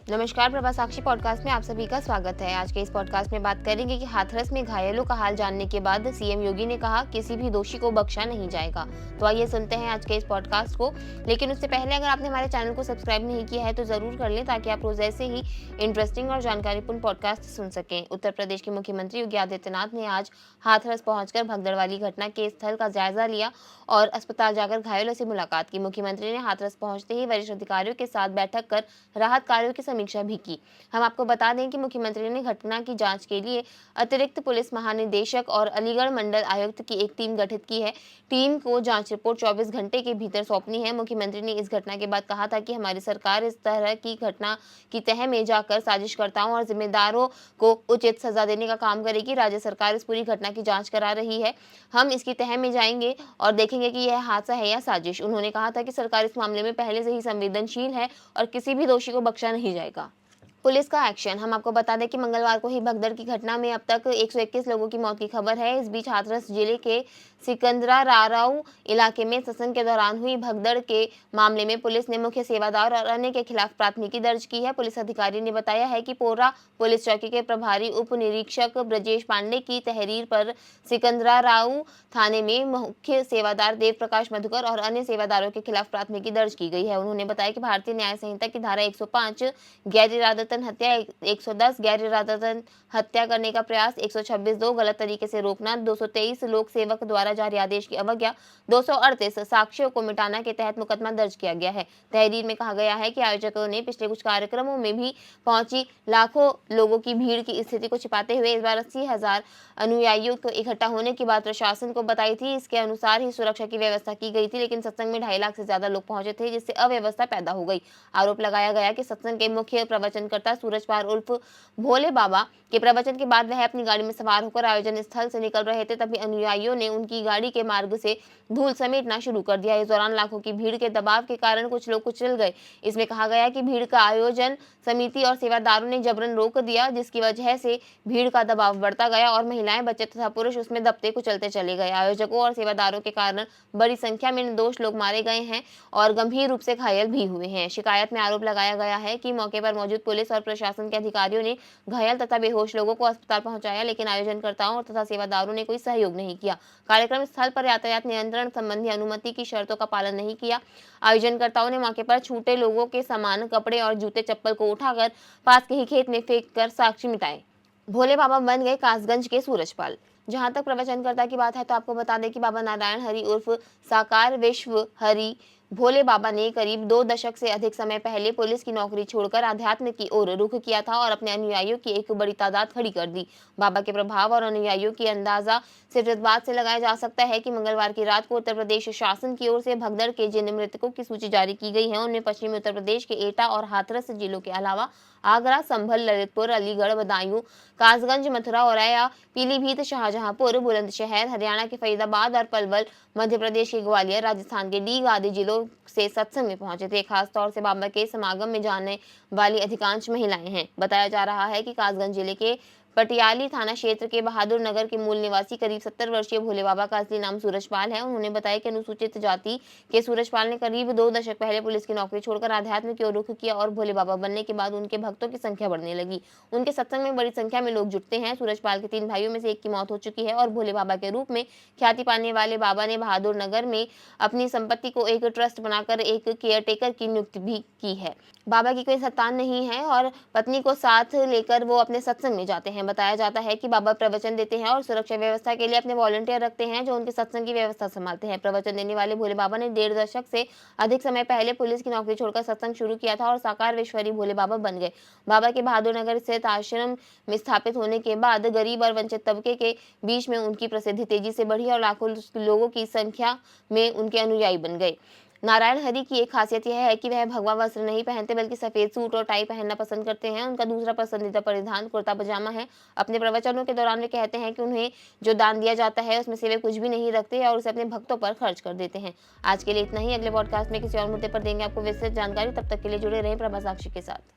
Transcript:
नमस्कार, प्रभा साक्षी पॉडकास्ट में आप सभी का स्वागत है। आज के इस पॉडकास्ट में बात करेंगे कि हाथरस में घायलों का हाल जानने के बाद सीएम योगी ने कहा किसी भी दोषी को बख्शा नहीं जाएगा। तो आइए सुनते हैं आज के इस पॉडकास्ट को। लेकिन उससे पहले अगर आपने हमारे चैनल को सब्सक्राइब नहीं किया है तो जरूर कर लें ताकि आप रोज ऐसे ही इंटरेस्टिंग और जानकारीपूर्ण पॉडकास्ट सुन सकें। उत्तर प्रदेश के मुख्यमंत्री योगी आदित्यनाथ ने आज हाथरस पहुंचकर भगदड़ वाली घटना के स्थल का जायजा लिया और अस्पताल जाकर घायलों से मुलाकात की। मुख्यमंत्री ने हाथरस पहुंचते ही वरिष्ठ अधिकारियों के साथ बैठक कर राहत कार्यों की समीक्षा भी की। हम आपको बता दें कि मुख्यमंत्री ने घटना की जांच के लिए अतिरिक्त पुलिस महानिदेशक और अलीगढ़ मंडल आयुक्त की एक टीम गठित की है। टीम को जांच रिपोर्ट 24 घंटे के भीतर सौंपनी है। मुख्यमंत्री ने इस घटना के बाद कहा था कि हमारी सरकार इस तरह की घटना की तह में जाकर साजिशकर्ताओं और जिम्मेदारों को उचित सजा देने का काम करेगी। राज्य सरकार इस पूरी घटना की जांच करा रही है। हम इसकी तह में जाएंगे और देखेंगे कि यह हादसा है या साजिश। उन्होंने कहा था कि सरकार इस मामले में पहले से ही संवेदनशील है और किसी भी दोषी को बख्शा नहीं जाएगा। पुलिस का एक्शन। हम आपको बता दें कि मंगलवार को ही भगदड़ की घटना में अब तक 121 लोगों की मौत की खबर है। इस बीच हाथरस जिले के सिकंदरा राराऊ इलाके में सत्संग के दौरान हुई भगदड़ के मामले में पुलिस ने मुख्य सेवादार और अन्य के खिलाफ प्राथमिकी दर्ज की है। पुलिस अधिकारी ने बताया है कि पोरा पुलिस चौकी के प्रभारी उप निरीक्षक ब्रजेश पांडे की तहरीर पर सिकंदरा राऊ थाने में मुख्य सेवादार देव प्रकाश मधुकर और अन्य सेवादारों के खिलाफ प्राथमिकी दर्ज की गई है। उन्होंने बताया कि भारतीय न्याय संहिता की धारा 105 गैर इरादतन हत्या, 110 गैर इरादतन हत्या करने का प्रयास, 126 दो गलत तरीके से रोकना, 223 लोक सेवक द्वारा जारी आदेश की अवज्ञा, 238 साक्ष्यों को मिटाना के तहत मुकदमा दर्ज किया गया है। तहरीर में कहा गया है कि आयोजकों ने पिछले कुछ कार्यक्रमों में भी पहुंची लाखों लोगों की भीड़ की स्थिति को छिपाते हुए इस बार 80,000 अनुयायियों को इकट्ठा होने की बात प्रशासन को बताई थी। इसके अनुसार ही सुरक्षा की व्यवस्था की गई थी, लेकिन सत्संग में 2.5 लाख से ज्यादा लोग पहुंचे थे, जिससे अव्यवस्था पैदा हो गई। आरोप लगाया गया कि सत्संग के मुख्य प्रवचनकर्ता सूरजपाल उर्फ भोले बाबा के प्रवचन के बाद वह अपनी गाड़ी में सवार होकर आयोजन स्थल से निकल रहे थे, तभी अनुयायियों ने उनकी गाड़ी के मार्ग से धूल समेटना शुरू कर दिया। इस दौरान लाखों की भीड़ के दबाव के कारण कुछ लोग कुचल गए। इसमें कहा गया कि भीड़ का आयोजन समिति और सेवादारों ने जबरन रोक दिया, जिसकी वजह से भीड़ का दबाव बढ़ता गया और महिलाएं, बच्चे तथा पुरुष उसमें दबते कुचलते चले गए। आयोजकों और सेवादारों के कारण बड़ी संख्या में निर्दोष लोग मारे गए हैं और गंभीर रूप से घायल भी हुए हैं। शिकायत में आरोप लगाया गया है कि मौके पर मौजूद पुलिस और प्रशासन के अधिकारियों ने घायल तथा बेहोश लोगों को अस्पताल पहुंचाया, लेकिन आयोजनकर्ताओं तथा सेवादारों ने कोई सहयोग नहीं किया। कार्यक्रम स्थल पर यातायात नियंत्रण संबंधी अनुमति की शर्तों का पालन नहीं किया। आयोजनकर्ताओं ने मौके पर छूटे लोगों के सामान, कपड़े और जूते चप्पल को उठाकर पास के ही खेत में फेंक कर साक्ष्य मिटाए। भोले बाबा बन गए कासगंज के सूरजपाल। जहां तक प्रवचनकर्ता की बात है तो आपको बता दें कि बाबा नारायण हरि उर्फ साकार विश्व हरि भोले बाबा ने करीब 2 दशक से अधिक समय पहले पुलिस की नौकरी छोड़कर आध्यात्म की ओर रुख किया था और अपने अनुयायियों की एक बड़ी तादाद खड़ी कर दी। बाबा के प्रभाव और अनुयायियों की अंदाजा सिर्फ इस बात से लगाया जा सकता है कि मंगलवार की रात को उत्तर प्रदेश शासन की ओर से भगदड़ के जिन मृतकों की सूची जारी की गई है उनमें पश्चिमी उत्तर प्रदेश के एटा और हाथरस जिलों के अलावा आगरा, संभल, ललितपुर, अलीगढ़, बदायूं, कासगंज, मथुरा, औरैया, पीलीभीत, शाहजहांपुर, बुलंदशहर, हरियाणा के फरीदाबाद और पलवल, मध्य प्रदेश के ग्वालियर, राजस्थान के डीग आदि जिलों से सत्संग में पहुंचे थे। खासतौर से बाबा के समागम में जाने वाली अधिकांश महिलाएं हैं। बताया जा रहा है कि कासगंज जिले के पटियाली थाना क्षेत्र के बहादुर नगर के मूल निवासी करीब 70 वर्षीय भोले बाबा का असली नाम सूरजपाल है। उन्होंने बताया कि अनुसूचित जाति के सूरजपाल ने करीब 2 दशक पहले पुलिस की नौकरी छोड़कर आध्यात्म की ओर रुख किया और भोले बाबा बनने के बाद उनके भक्तों की संख्या बढ़ने लगी। उनके सत्संग में बड़ी संख्या में लोग जुटते हैं। सूरजपाल के 3 भाइयों में से एक की मौत हो चुकी है और भोले बाबा के रूप में ख्याति पाने वाले बाबा ने बहादुर नगर में अपनी संपत्ति को एक ट्रस्ट बनाकर एक केयरटेकर की नियुक्ति भी की है। बाबा की कोई संतान नहीं है और पत्नी को साथ लेकर वो अपने सत्संग में जाते हैं। बताया जाता है कि बाबा प्रवचन देते हैं और सुरक्षा व्यवस्था के लिए अपने वॉलंटियर रखते हैं जो उनके सत्संग की व्यवस्था संभालते हैं। प्रवचन देने वाले भोले बाबा ने 1.5 दशक से अधिक समय पहले पुलिस की नौकरी छोड़कर सत्संग शुरू किया था और साकार विश्वरी भोले बाबा बन गए। बाबा के बहादुर नगर स्थित आश्रम में स्थापित होने के बाद गरीब और वंचित तबके के बीच में उनकी प्रसिद्धि तेजी से बढ़ी और लाखों लोगों की संख्या में उनके अनुयायी बन गए। नारायण हरि की एक खासियत यह है कि वह भगवा वस्त्र नहीं पहनते बल्कि सफेद सूट और टाई पहनना पसंद करते हैं। उनका दूसरा पसंदीदा परिधान कुर्ता पजामा है। अपने प्रवचनों के दौरान वे कहते हैं कि उन्हें जो दान दिया जाता है उसमें से वे कुछ भी नहीं रखते और उसे अपने भक्तों पर खर्च कर देते हैं। आज के लिए इतना ही। अगले पॉडकास्ट में किसी और मुद्दे पर देंगे आपको विस्तृत जानकारी। तब तक के लिए जुड़े रहें प्रभा साक्षी के साथ।